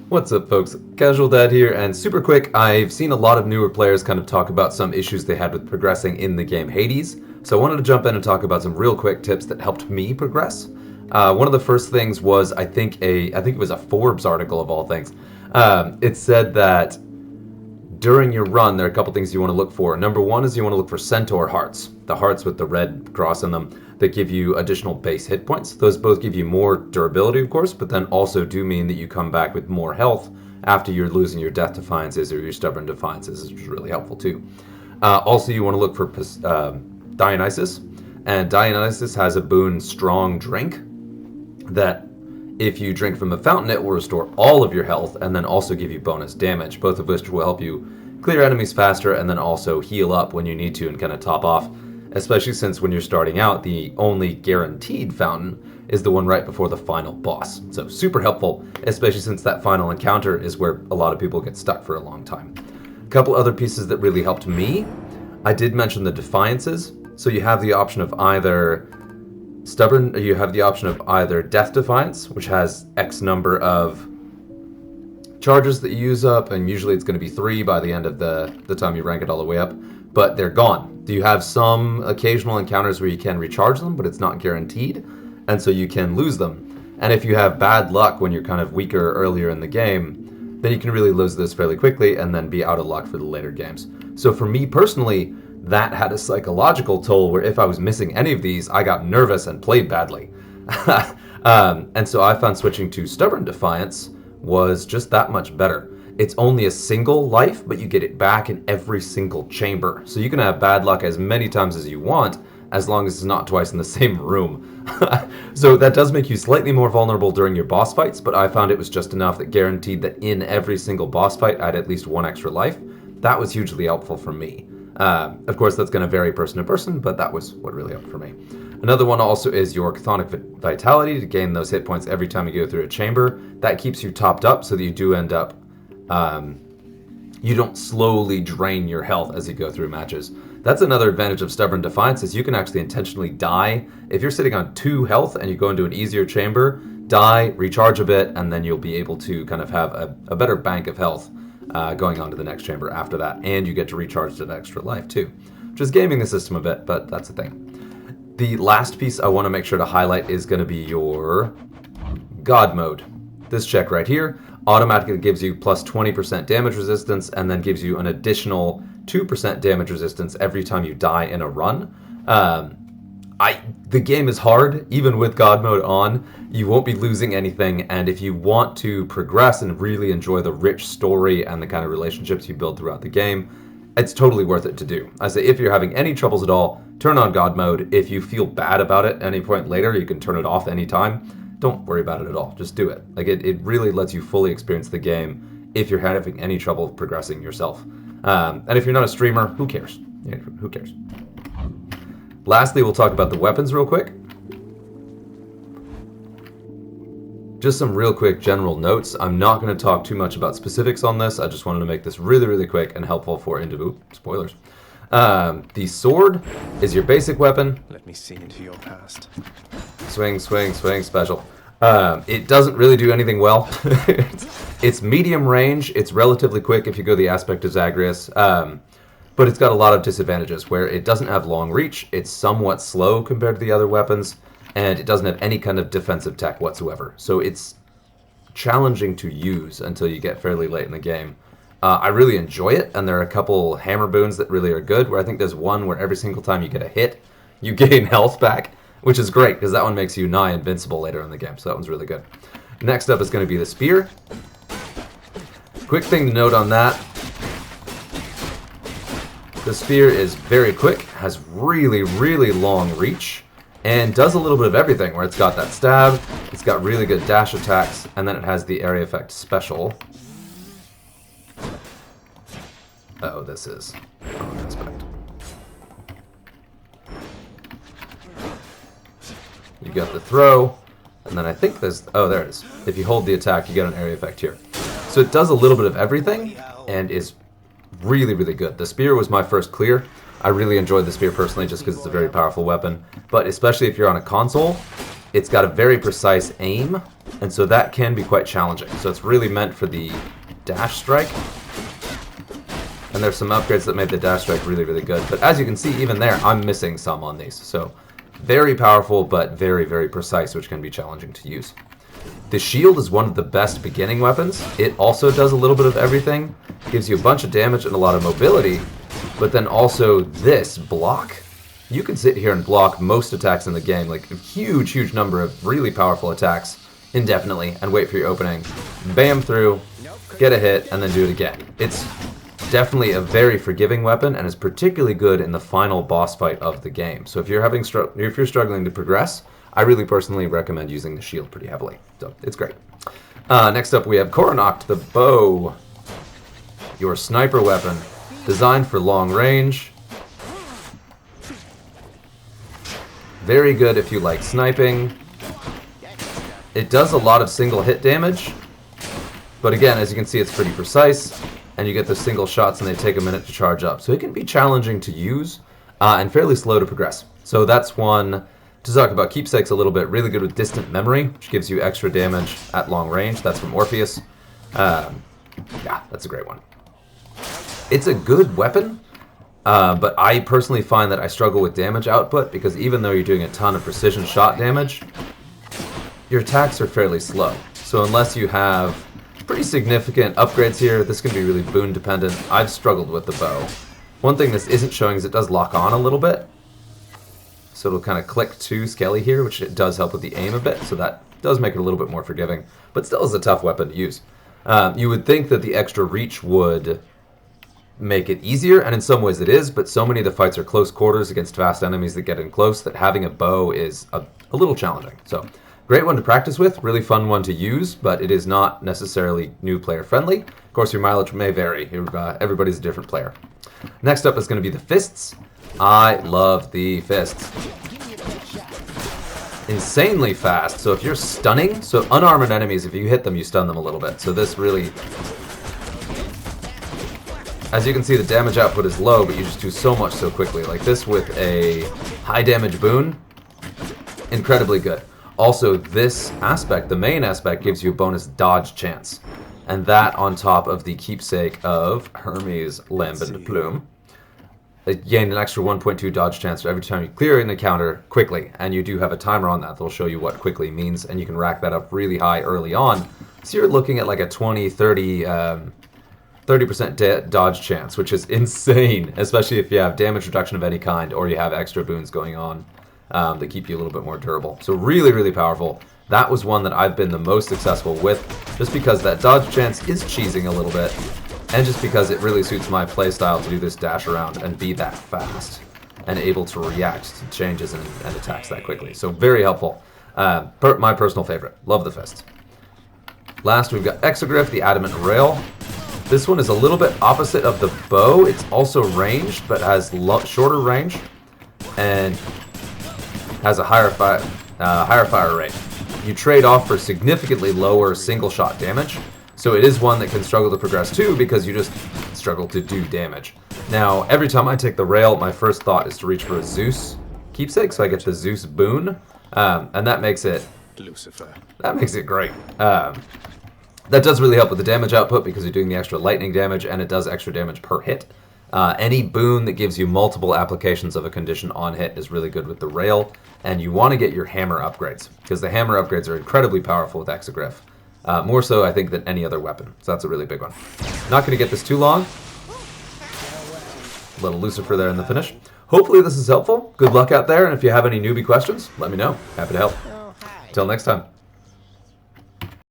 What's up, folks? Casual Dad here, and super quick, I've seen a lot of newer players kind of talk about some issues they had with progressing in the game Hades, so I wanted to jump in and talk about some real quick tips that helped me progress. One of the first things was, I think it was a Forbes article of all things. It said that during your run, there are a couple things you want to look for. Number one is you want to look for centaur hearts, the hearts with the red cross in them that give you additional base hit points. Those both give you more durability, of course, but then also do mean that you come back with more health after you're losing your death defiances or your stubborn defiances, which is really helpful too. Also, you want to look for Dionysus, and Dionysus has a boon Strong Drink that if you drink from the fountain, it will restore all of your health and then also give you bonus damage, both of which will help you clear enemies faster and then also heal up when you need to and kind of top off, especially since when you're starting out, the only guaranteed fountain is the one right before the final boss. So super helpful, especially since that final encounter is where a lot of people get stuck for a long time. A couple other pieces that really helped me, I did mention the defiances. So you have the option of either Death Defiance, which has X number of charges that you use up, and usually it's going to be 3 by the end of the time you rank it all the way up, but they're gone. You have some occasional encounters where you can recharge them, but it's not guaranteed, and so you can lose them. And if you have bad luck when you're kind of weaker earlier in the game, then you can really lose this fairly quickly and then be out of luck for the later games. So for me personally, that had a psychological toll where if I was missing any of these, I got nervous and played badly. And so I found switching to Stubborn Defiance was just that much better. It's only a single life, but you get it back in every single chamber. So you can have bad luck as many times as you want, as long as it's not twice in the same room. So that does make you slightly more vulnerable during your boss fights, but I found it was just enough that guaranteed that in every single boss fight I had at least 1 extra life. That was hugely helpful for me. Of course, that's going to vary person to person, but that was what really helped for me. Another one also is your Chthonic Vitality to gain those hit points every time you go through a chamber. That keeps you topped up so that you do end up, you don't slowly drain your health as you go through matches. That's another advantage of Stubborn Defiance, is you can actually intentionally die. If you're sitting on 2 health and you go into an easier chamber, die, recharge a bit, and then you'll be able to kind of have a better bank of health going on to the next chamber after that, and you get to recharge that extra life too, which is gaming the system a bit, but that's the thing. The last piece I want to make sure to highlight is going to be your God mode. This check right here automatically gives you plus 20% damage resistance and then gives you an additional 2% damage resistance every time you die in a run. The game is hard, even with God mode on. You won't be losing anything, and if you want to progress and really enjoy the rich story and the kind of relationships you build throughout the game, it's totally worth it to do. I say if you're having any troubles at all, turn on God mode. If you feel bad about it at any point later, you can turn it off anytime. Don't worry about it at all. Just do it. Like it really lets you fully experience the game if you're having any trouble progressing yourself. And if you're not a streamer, who cares? Yeah, who cares? Lastly, we'll talk about the weapons real quick. Just some real quick general notes. I'm not going to talk too much about specifics on this. I just wanted to make this really, really quick and helpful for spoilers. The sword is your basic weapon. Let me see into your past. Swing, swing, swing, special. It doesn't really do anything well. It's medium range. It's relatively quick if you go the aspect of Zagreus. But it's got a lot of disadvantages where it doesn't have long reach, it's somewhat slow compared to the other weapons, and it doesn't have any kind of defensive tech whatsoever. So it's challenging to use until you get fairly late in the game. I really enjoy it, and there are a couple hammer boons that really are good, where I think there's one where every single time you get a hit, you gain health back, which is great, because that one makes you nigh invincible later in the game, so that one's really good. Next up is going to be the spear. Quick thing to note on that, the spear is very quick, has really, really long reach, and does a little bit of everything, where it's got that stab, it's got really good dash attacks, and then it has the area effect special. Oh, this is wrong aspect. You got the throw, and then I think there's, oh, there it is. If you hold the attack, you get an area effect here. So it does a little bit of everything, and is really, really good. The spear was my first clear. I really enjoyed the spear personally just because it's a very powerful weapon. But especially if you're on a console, it's got a very precise aim, and so that can be quite challenging. So it's really meant for the dash strike. And there's some upgrades that made the dash strike really, really good. But as you can see, even there, I'm missing some on these. So very powerful, but very, very precise, which can be challenging to use. The shield is one of the best beginning weapons. It also does a little bit of everything. Gives you a bunch of damage and a lot of mobility. But then also this block. You can sit here and block most attacks in the game, like a huge, huge number of really powerful attacks indefinitely, and wait for your opening. Bam through, get a hit, and then do it again. It's definitely a very forgiving weapon, and is particularly good in the final boss fight of the game. So if you're struggling to progress, I really personally recommend using the shield pretty heavily. So it's great. Next up we have Koronok, the bow. Your sniper weapon, designed for long range. Very good if you like sniping. It does a lot of single hit damage, but again, as you can see, it's pretty precise, and you get the single shots and they take a minute to charge up. So it can be challenging to use and fairly slow to progress. So that's one to talk about. Keepsake's a little bit. Really good with distant memory, which gives you extra damage at long range. That's from Orpheus. Yeah, that's a great one. It's a good weapon, but I personally find that I struggle with damage output, because even though you're doing a ton of precision shot damage, your attacks are fairly slow. So unless you have pretty significant upgrades here, this can be really boon dependent. I've struggled with the bow. One thing this isn't showing is it does lock on a little bit. So it'll kind of click to Skelly here, which it does help with the aim a bit, so that does make it a little bit more forgiving, but still is a tough weapon to use. You would think that the extra reach would make it easier, and in some ways it is, but so many of the fights are close quarters against fast enemies that get in close that having a bow is a little challenging. So great one to practice with, really fun one to use, but it is not necessarily new player friendly. Of course, your mileage may vary. Everybody's a different player. Next up is going to be the fists. I love the fists. Insanely fast. So if you're stunning, so unarmored enemies, if you hit them, you stun them a little bit. So this really, as you can see, the damage output is low, but you just do so much so quickly. Like this with a high damage boon, incredibly good. Also, this aspect, the main aspect, gives you a bonus dodge chance. And that on top of the keepsake of Hermes Lambent Plume. It gained an extra 1.2 dodge chance every time you clear an encounter quickly. And you do have a timer on that that'll show you what quickly means. And you can rack that up really high early on. So you're looking at like a 20, 30% dodge chance, which is insane. Especially if you have damage reduction of any kind, or you have extra boons going on that keep you a little bit more durable. So really, really powerful. That was one that I've been the most successful with, just because that dodge chance is cheesing a little bit, and just because it really suits my playstyle to do this dash around and be that fast, and able to react to changes and attacks that quickly. So very helpful. My personal favorite. Love the fist. Last, we've got Exogryph, the Adamant Rail. This one is a little bit opposite of the bow. It's also ranged, but has shorter range, and has a higher fire rate. You trade off for significantly lower single shot damage, so it is one that can struggle to progress too, because you just struggle to do damage. Now, every time I take the rail, my first thought is to reach for a Zeus keepsake, so I get the Zeus boon, and that makes it Lucifer. That makes it great. That does really help with the damage output, because you're doing the extra lightning damage, and it does extra damage per hit. Any boon that gives you multiple applications of a condition on hit is really good with the rail, and you want to get your hammer upgrades, because the hammer upgrades are incredibly powerful with Exogryph. More so, I think, than any other weapon, so that's a really big one. Not going to get this too long. A little Lucifer there in the finish. Hopefully this is helpful. Good luck out there, and if you have any newbie questions, let me know. Happy to help. Until next time.